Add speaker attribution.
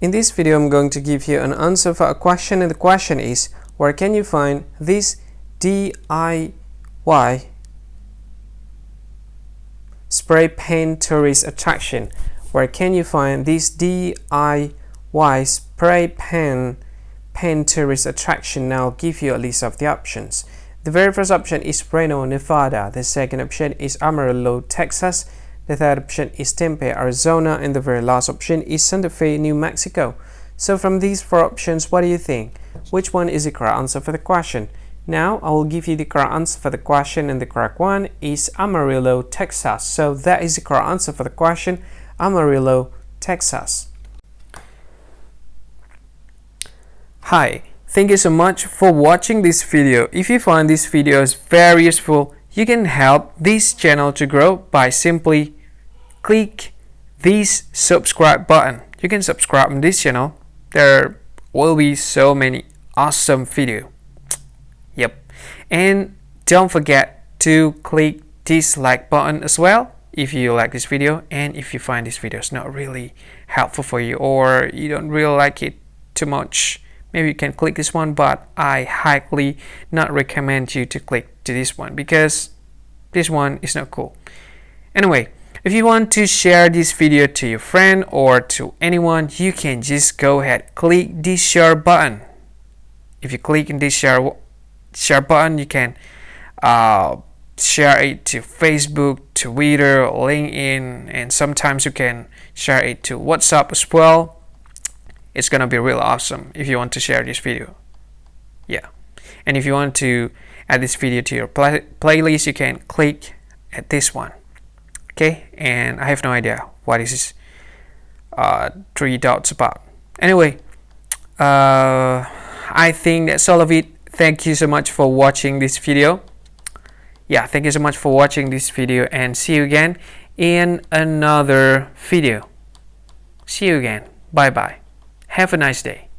Speaker 1: In this video, I'm going to give you an answer for a question, and the question is, where can you find this DIY spray paint tourist attraction? Where can you find this DIY spray paint tourist attraction? Now I'll give you a list of the options. The very first option is Reno, Nevada. The second option is Amarillo, Texas. The third option is Tempe, Arizona, and the very last option is Santa Fe, New Mexico. So from these four options, what do you think? Which one is the correct answer for the question? Now I will give you the correct answer for the question, and the correct one is Amarillo, Texas. So that is the correct answer for the question, Amarillo, Texas. Hi, thank you so much for watching this video. If you find this video is very useful, you can help this channel to grow by simply click this subscribe button. You can subscribe on this channel. There will be so many awesome videos. Yep. And don't forget to click this like button as well if you like this video, and if you find this video is not really helpful for you, or you don't really like it too much, maybe you can click this one, but I highly not recommend you to click to this one because this one is not cool. Anyway, if you want to share this video to your friend or to anyone, you can just go ahead, click this share button. If you click in this share button, you can share it to Facebook, Twitter, LinkedIn, and sometimes you can share it to WhatsApp as well. It's gonna be real awesome if you want to share this video. Yeah, and if you want to add this video to your playlist, you can click at this one. Okay, and I have no idea what is this three dots about. Anyway, I think that's all of it. Thank you so much for watching this video. Yeah, thank you so much for watching this video, and see you again in another video. See you again. Bye bye. Have a nice day.